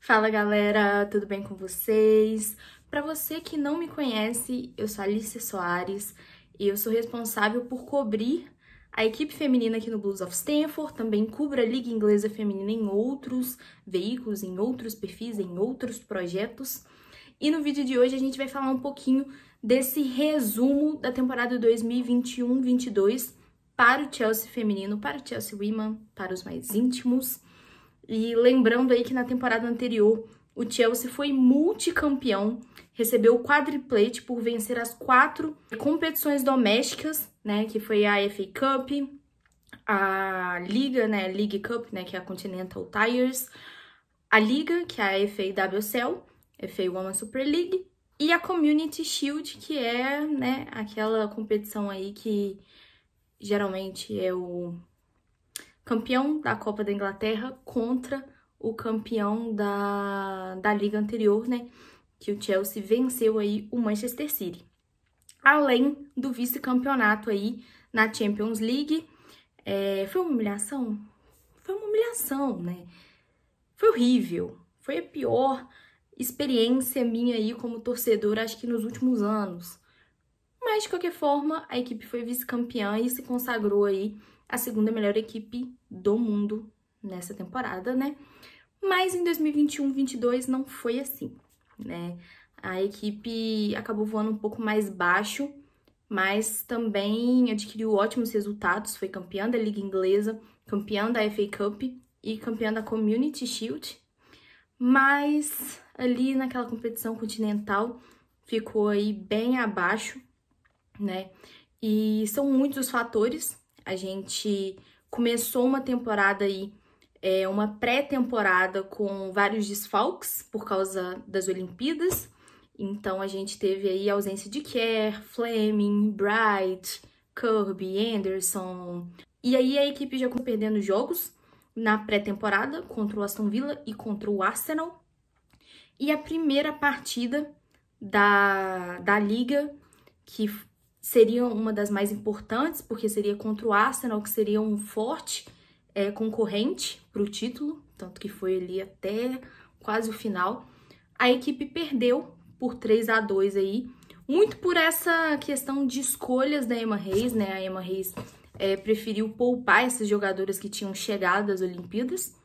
Fala galera, tudo bem com vocês? Para você que não me conhece, eu sou Alice Soares e eu sou responsável por cobrir a equipe feminina aqui no Blues of Stanford, também cubro a Liga Inglesa Feminina em outros veículos, em outros perfis, em outros projetos. E no vídeo de hoje a gente vai falar um pouquinho desse resumo da temporada 2021-22 para o Chelsea feminino, para o Chelsea Women, para os mais íntimos. E lembrando aí que na temporada anterior o Chelsea foi multicampeão, recebeu o quadriplete por vencer as 4 competições domésticas, né, que foi a FA Cup, a Liga, né, League Cup, né, que é a Continental Tires, a Liga, que é a FA WSL, FA Women's Super League, e a Community Shield, que é, né, aquela competição aí que geralmente é o campeão da Copa da Inglaterra contra o campeão da liga anterior, né? Que o Chelsea venceu aí o Manchester City. Além do vice-campeonato aí na Champions League. Foi uma humilhação? Foi uma humilhação, né? Foi horrível. Foi a pior experiência minha aí como torcedora, acho que nos últimos anos. Mas, de qualquer forma, a equipe foi vice-campeã e se consagrou aí a segunda melhor equipe do mundo nessa temporada, né? Mas em 2021-22 não foi assim, né? A equipe acabou voando um pouco mais baixo, mas também adquiriu ótimos resultados. Foi campeã da Liga Inglesa, campeã da FA Cup e campeã da Community Shield. Mas ali naquela competição continental ficou aí bem abaixo, né? E são muitos os fatores. A gente começou uma temporada aí, uma pré-temporada com vários desfalques por causa das Olimpíadas. Então a gente teve aí a ausência de Kerr, Fleming, Bright, Kirby, Anderson. E aí a equipe já começou perdendo jogos na pré-temporada contra o Aston Villa e contra o Arsenal. E a primeira partida da Liga, que seria uma das mais importantes, porque seria contra o Arsenal, que seria um forte concorrente para o título, tanto que foi ali até quase o final. A equipe perdeu por 3-2 aí, muito por essa questão de escolhas da Emma Hayes, né? A Emma Hayes preferiu poupar esses jogadores que tinham chegado às Olimpíadas,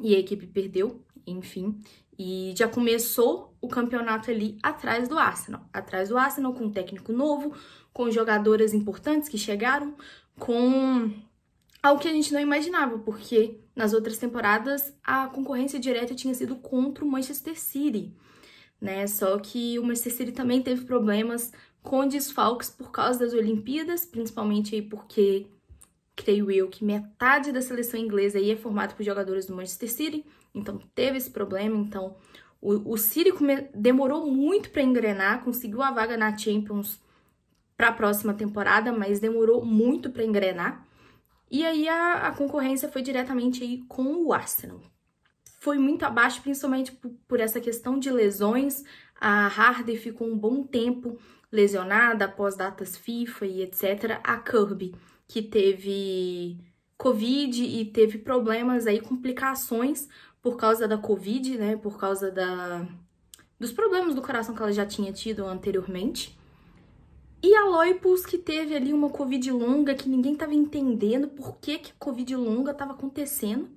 e a equipe perdeu, enfim. E já começou o campeonato ali atrás do Arsenal com um técnico novo, com jogadoras importantes que chegaram, com algo que a gente não imaginava, porque nas outras temporadas a concorrência direta tinha sido contra o Manchester City, né? Só que o Manchester City também teve problemas com desfalques por causa das Olimpíadas, principalmente aí porque creio eu que metade da seleção inglesa aí é formada por jogadores do Manchester City, então teve esse problema. Então o City demorou muito para engrenar, conseguiu a vaga na Champions para a próxima temporada, mas demorou muito para engrenar. E aí a concorrência foi diretamente aí com o Arsenal. Foi muito abaixo, principalmente por essa questão de lesões. A Harder ficou um bom tempo lesionada após datas FIFA e etc. A Kirby, que teve Covid e teve problemas aí, complicações por causa da Covid, né? Por causa dos problemas do coração que ela já tinha tido anteriormente. E a Loipus, que teve ali uma Covid longa, que ninguém tava entendendo por que a Covid longa tava acontecendo,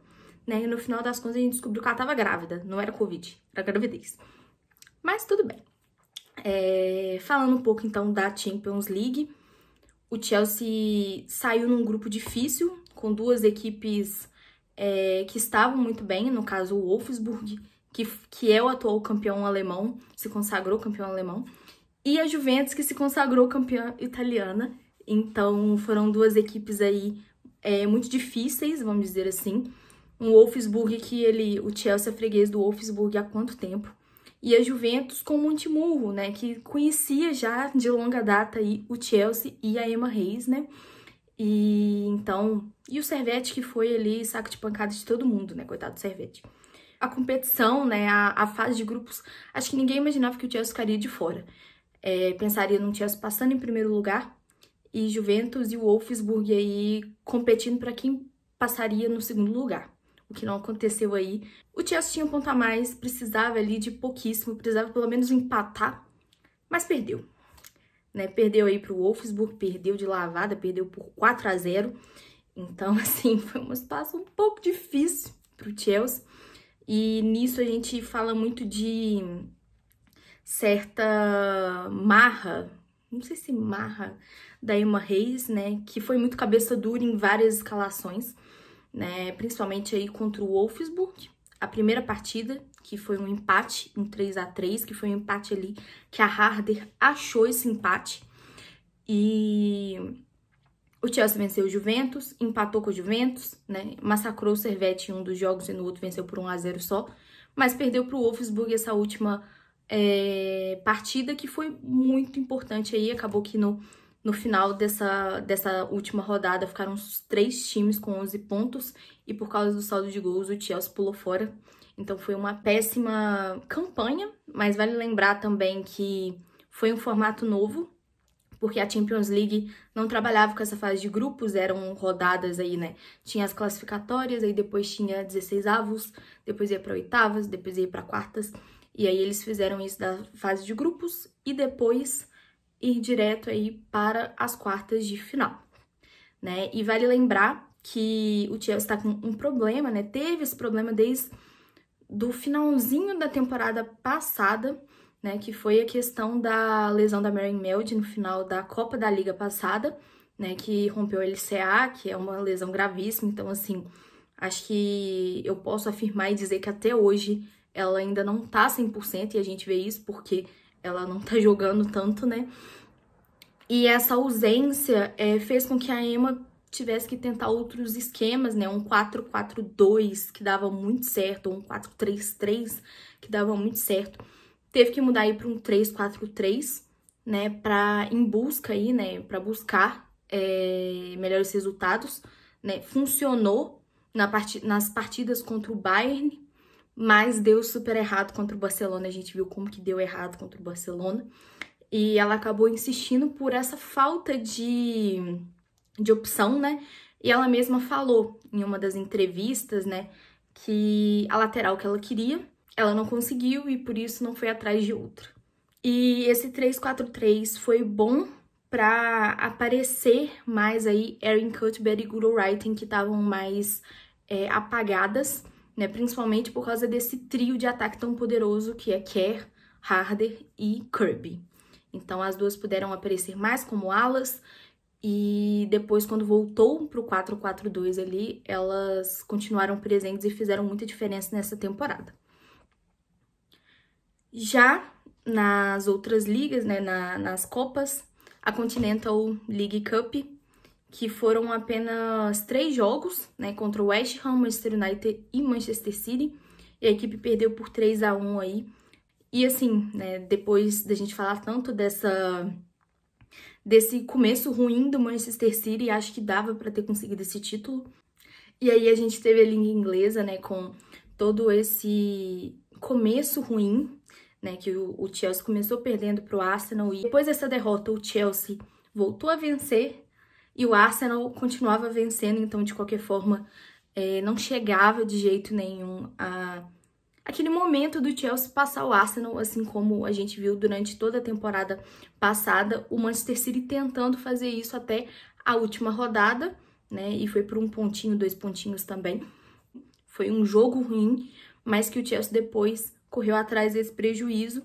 né? E no final das contas a gente descobriu que ela tava grávida, não era Covid, era gravidez. Mas tudo bem. Falando um pouco então da Champions League, o Chelsea saiu num grupo difícil, com duas equipes que estavam muito bem, no caso o Wolfsburg, que é o atual campeão alemão, se consagrou campeão alemão, e a Juventus, que se consagrou campeã italiana. Então foram duas equipes aí muito difíceis, vamos dizer assim. Um Wolfsburg que o Chelsea é freguês do Wolfsburg há quanto tempo? E a Juventus com o Montemurro, né, que conhecia já de longa data aí o Chelsea e a Emma Hayes, né? E o Servette, que foi ali saco de pancada de todo mundo, né, coitado do Servette. A competição, né, a fase de grupos, acho que ninguém imaginava que o Chelsea ficaria de fora. Pensaria no Chelsea passando em primeiro lugar e Juventus e o Wolfsburg aí competindo para quem passaria no segundo lugar. o que não aconteceu aí. O Chelsea tinha um ponto a mais, precisava ali de pouquíssimo, precisava pelo menos empatar, mas perdeu. Né? Perdeu aí pro Wolfsburg, perdeu de lavada, perdeu por 4-0. Então, assim, foi uma situação um pouco difícil pro Chelsea. E nisso a gente fala muito de certa marra, não sei se marra, da Emma Hayes, né? Que foi muito cabeça dura em várias escalações, né? Principalmente aí contra o Wolfsburg. A primeira partida, que foi um empate, um 3-3, que foi um empate ali que a Harder achou esse empate. E o Chelsea venceu o Juventus, empatou com o Juventus, né? Massacrou o Servette em um dos jogos e no outro venceu por 1-0 só. Mas perdeu para o Wolfsburg essa última partida, que foi muito importante aí. Acabou que no final dessa última rodada ficaram os 3 times com 11 pontos. E por causa do saldo de gols, o Chelsea pulou fora. Então foi uma péssima campanha, mas vale lembrar também que foi um formato novo, porque a Champions League não trabalhava com essa fase de grupos, eram rodadas aí, né? Tinha as classificatórias, aí depois tinha 16avos, depois ia para oitavas, depois ia para quartas. E aí eles fizeram isso da fase de grupos e depois ir direto aí para as quartas de final, né? E vale lembrar que o Chelsea está com um problema, né? Teve esse problema desde do finalzinho da temporada passada, né, que foi a questão da lesão da Maren Meld no final da Copa da Liga passada, né, que rompeu o LCA, que é uma lesão gravíssima. Então, assim, acho que eu posso afirmar e dizer que até hoje ela ainda não tá 100%, e a gente vê isso porque ela não tá jogando tanto, né? E essa ausência fez com que a Emma tivesse que tentar outros esquemas, né? Um 4-4-2 que dava muito certo, ou um 4-3-3 que dava muito certo. Teve que mudar aí para um 3-4-3, né? Em busca aí, né? Para buscar melhores resultados, né? Funcionou nas partidas contra o Bayern, mas deu super errado contra o Barcelona. A gente viu como que deu errado contra o Barcelona. E ela acabou insistindo por essa falta de opção, né? E ela mesma falou em uma das entrevistas, né, que a lateral que ela queria, ela não conseguiu e por isso não foi atrás de outra. E esse 3-4-3 foi bom para aparecer mais aí Erin Cuthbert e Gudo Wrighting, que estavam mais apagadas, né? Principalmente por causa desse trio de ataque tão poderoso que é Kerr, Harder e Kirby. Então as duas puderam aparecer mais como alas. E depois, quando voltou pro 4-4-2 ali, elas continuaram presentes e fizeram muita diferença nessa temporada. Já nas outras ligas, né, nas Copas, a Continental League Cup, que foram apenas 3 jogos, né, contra o West Ham, Manchester United e Manchester City, e a equipe perdeu por 3-1 aí. E assim, né, depois da gente falar tanto desse começo ruim do Manchester City, acho que dava para ter conseguido esse título. E aí a gente teve a liga inglesa, né, com todo esse começo ruim, né, que o Chelsea começou perdendo pro Arsenal, e depois dessa derrota o Chelsea voltou a vencer e o Arsenal continuava vencendo. Então, de qualquer forma, não chegava de jeito nenhum aquele momento do Chelsea passar o Arsenal, assim como a gente viu durante toda a temporada passada, o Manchester City tentando fazer isso até a última rodada, né? E foi por 1 pontinho, 2 pontinhos também. Foi um jogo ruim, mas que o Chelsea depois correu atrás desse prejuízo.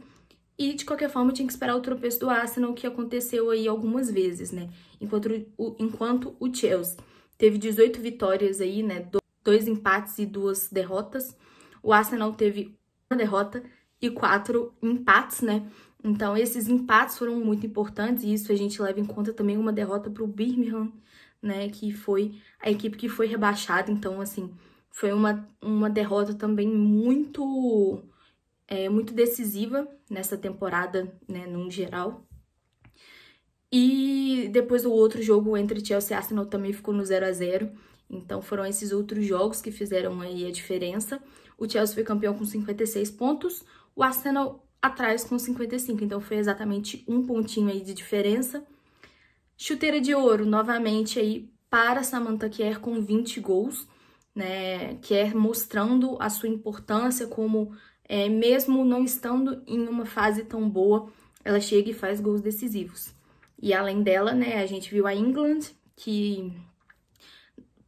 E, de qualquer forma, tinha que esperar o tropeço do Arsenal, que aconteceu aí algumas vezes, né? Enquanto o Chelsea teve 18 vitórias aí, né? 2 empates e 2 derrotas. O Arsenal teve 1 derrota e 4 empates, né? Então, esses empates foram muito importantes, e isso a gente leva em conta também uma derrota para o Birmingham, né? Que foi a equipe que foi rebaixada. Então, assim, foi uma derrota também muito decisiva nessa temporada, né? No geral. E depois do outro jogo entre Chelsea e Arsenal também ficou no 0-0. Então, foram esses outros jogos que fizeram aí a diferença. O Chelsea foi campeão com 56 pontos, o Arsenal atrás com 55, então foi exatamente 1 pontinho aí de diferença. Chuteira de ouro, novamente aí para Samantha Kerr com 20 gols, né, que é mostrando a sua importância como, mesmo não estando em uma fase tão boa, ela chega e faz gols decisivos. E além dela, né, a gente viu a England, que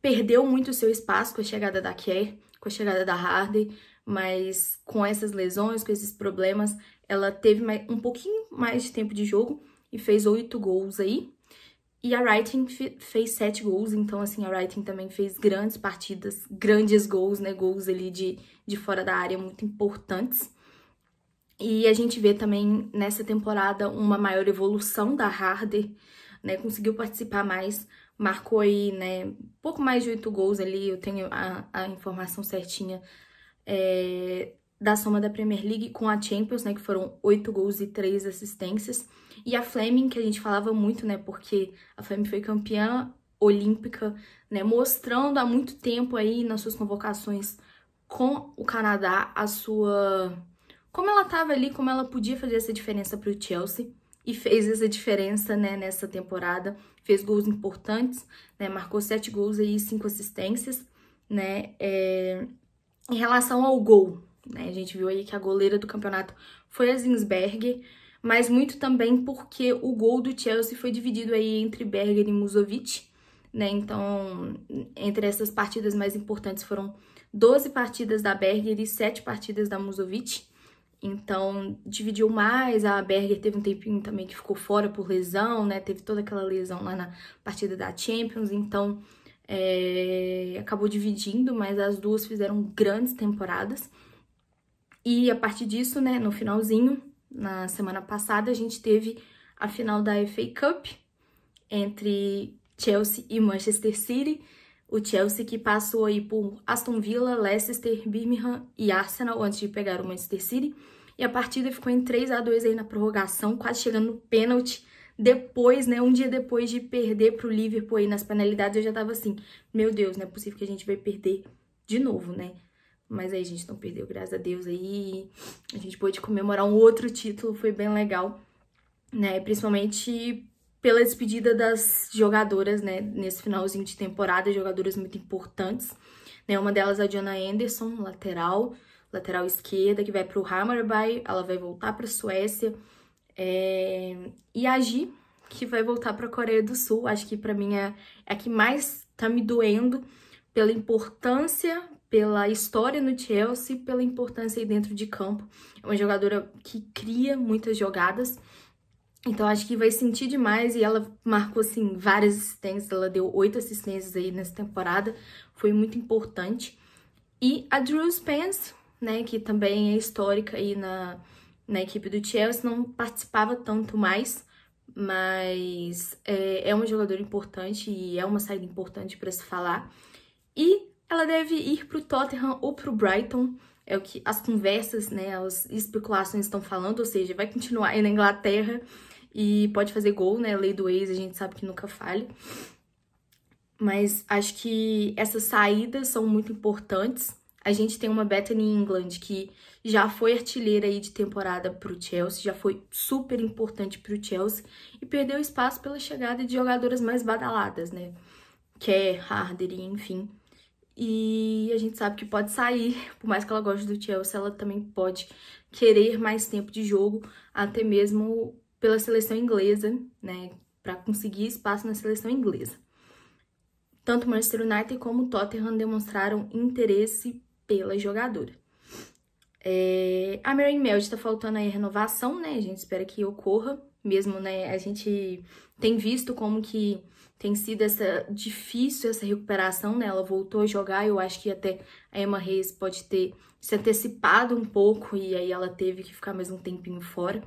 perdeu muito o seu espaço com a chegada da Kerr, com a chegada da Harder, mas com essas lesões, com esses problemas, ela teve um pouquinho mais de tempo de jogo e fez 8 gols aí. E a Wrighting fez 7 gols, então assim, a Wrighting também fez grandes partidas, grandes gols, né, gols ali de fora da área muito importantes. E a gente vê também nessa temporada uma maior evolução da Harder, né, conseguiu participar mais, marcou aí, né, pouco mais de 8 gols ali, eu tenho a informação certinha da soma da Premier League com a Champions, né, que foram 8 gols e 3 assistências. E a Fleming, que a gente falava muito, né, porque a Fleming foi campeã olímpica, né, mostrando há muito tempo aí nas suas convocações com o Canadá como ela tava ali, como ela podia fazer essa diferença para o Chelsea. E fez essa diferença, né, nessa temporada. Fez gols importantes, né, marcou 7 gols aí e 5 assistências, né. Em relação ao gol, né, a gente viu aí que a goleira do campeonato foi a Zinsberger, mas muito também porque o gol do Chelsea foi dividido aí entre Berger e Musovic, né, então entre essas partidas mais importantes foram 12 partidas da Berger e 7 partidas da Musovic, então dividiu mais. A Berger teve um tempinho também que ficou fora por lesão, né, teve toda aquela lesão lá na partida da Champions, então acabou dividindo, mas as duas fizeram grandes temporadas. E a partir disso, né, no finalzinho, na semana passada, a gente teve a final da FA Cup entre Chelsea e Manchester City. O Chelsea que passou aí por Aston Villa, Leicester, Birmingham e Arsenal antes de pegar o Manchester City. E a partida ficou em 3-2 aí na prorrogação, quase chegando no pênalti. Depois, né, um dia depois de perder pro Liverpool aí nas penalidades, eu já tava assim, meu Deus, não é possível que a gente vai perder de novo, né? Mas aí a gente não perdeu, graças a Deus, aí a gente pôde comemorar um outro título, foi bem legal, né? Principalmente pela despedida das jogadoras, né, nesse finalzinho de temporada, jogadoras muito importantes, né? Uma delas é a Jonna Anderson, lateral esquerda, que vai pro Hammarby, ela vai voltar pra Suécia. E a Gi, que vai voltar para a Coreia do Sul. Acho que para mim é a que mais tá me doendo pela importância, pela história no Chelsea, pela importância aí dentro de campo. É uma jogadora que cria muitas jogadas, então acho que vai sentir demais. E ela marcou, assim, várias assistências, ela deu 8 assistências aí nessa temporada, foi muito importante. E a Drew Spence, né, que também é histórica aí na equipe do Chelsea, não participava tanto mais, mas é uma jogadora importante e é uma saída importante para se falar. E ela deve ir para o Tottenham ou para o Brighton, é o que as conversas, né, as especulações estão falando, ou seja, vai continuar aí na Inglaterra e pode fazer gol, né, lei do ex, a gente sabe que nunca falha. Mas acho que essas saídas são muito importantes. A gente tem uma Bethany England que já foi artilheira aí de temporada pro Chelsea, já foi super importante pro Chelsea e perdeu espaço pela chegada de jogadoras mais badaladas, né? Kerr, Harder, enfim. E a gente sabe que pode sair, por mais que ela goste do Chelsea, ela também pode querer mais tempo de jogo, até mesmo pela seleção inglesa, né? Para conseguir espaço na seleção inglesa. Tanto o Manchester United como o Tottenham demonstraram interesse pela jogadora. A Mary Meld tá faltando aí renovação, né? A gente espera que ocorra, mesmo, né? A gente tem visto como que tem sido difícil essa recuperação, né? Ela voltou a jogar, eu acho que até a Emma Hayes pode ter se antecipado um pouco e aí ela teve que ficar mais um tempinho fora.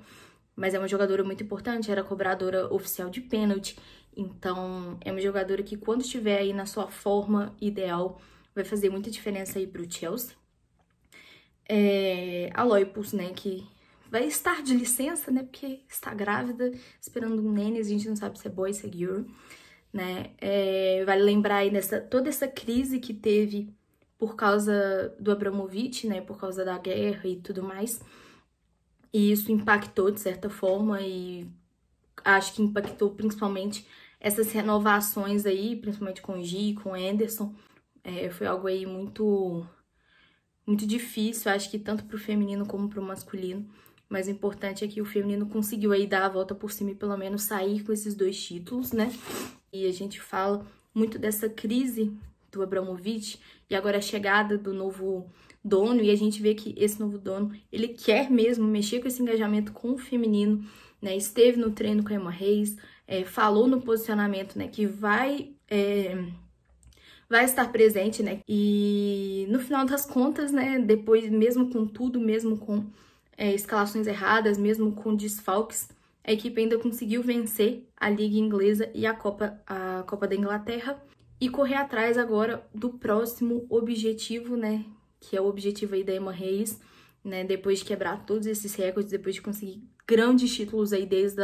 Mas é uma jogadora muito importante, era cobradora oficial de pênalti, então é uma jogadora que quando estiver aí na sua forma ideal, vai fazer muita diferença aí pro Chelsea. A Loipus, né, que vai estar de licença, né, porque está grávida, esperando um neném, a gente não sabe se é boy, se é girl, né. Vale lembrar aí toda essa crise que teve por causa do Abramovich, né, por causa da guerra e tudo mais. E isso impactou de certa forma e acho que impactou principalmente essas renovações aí, principalmente com o Gi, com o Anderson, Foi algo aí muito difícil, acho que tanto pro feminino como pro masculino. Mas o importante é que o feminino conseguiu aí dar a volta por cima e pelo menos sair com esses 2 títulos, né? E a gente fala muito dessa crise do Abramovich e agora a chegada do novo dono, e a gente vê que esse novo dono, ele quer mesmo mexer com esse engajamento com o feminino, né? Esteve no treino com a Emma Hayes, falou no posicionamento, né, que vai estar presente, né? E no final das contas, né, depois, mesmo com tudo, mesmo com escalações erradas, mesmo com desfalques, a equipe ainda conseguiu vencer a Liga Inglesa e a Copa da Inglaterra e correr atrás agora do próximo objetivo, né? Que é o objetivo aí da Emma Hayes, né? Depois de quebrar todos esses recordes, depois de conseguir grandes títulos aí desde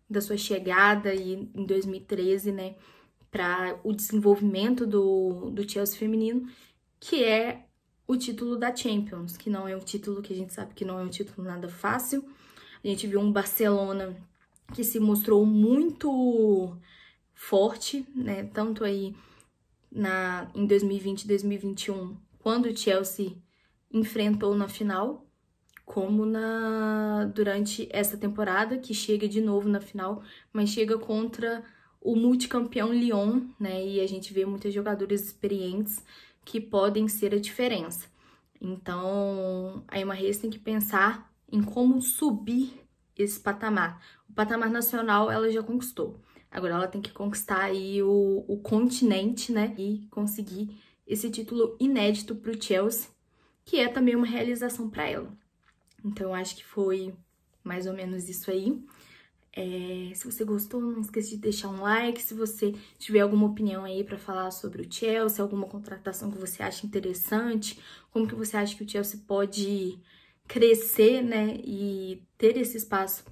da sua chegada aí em 2013, né? Para o desenvolvimento do Chelsea feminino, que é o título da Champions, que não é um título que a gente sabe que não é um título nada fácil. A gente viu um Barcelona que se mostrou muito forte, né? Tanto aí em 2020 e 2021, quando o Chelsea enfrentou na final, como durante essa temporada, que chega de novo na final, mas chega contra o multicampeão Lyon, né? E a gente vê muitos jogadores experientes que podem ser a diferença. Então, a Emma Hayes tem que pensar em como subir esse patamar. O patamar nacional ela já conquistou. Agora ela tem que conquistar aí o continente, né? E conseguir esse título inédito para o Chelsea, que é também uma realização para ela. Então, eu acho que foi mais ou menos isso aí. Se você gostou, não esqueça de deixar um like. Se você tiver alguma opinião aí para falar sobre o Chelsea, alguma contratação que você acha interessante, como que você acha que o Chelsea pode crescer, né, e ter esse espaço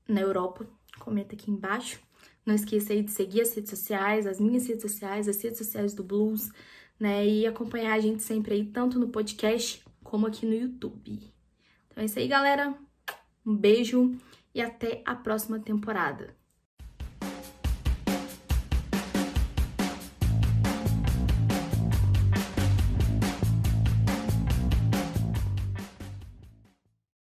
na Europa, comenta aqui embaixo. Não esqueça aí de seguir as redes sociais, as minhas redes sociais, as redes sociais do Blues, né, e acompanhar a gente sempre aí, tanto no podcast como aqui no YouTube. Então é isso aí, galera. Um beijo e até a próxima temporada.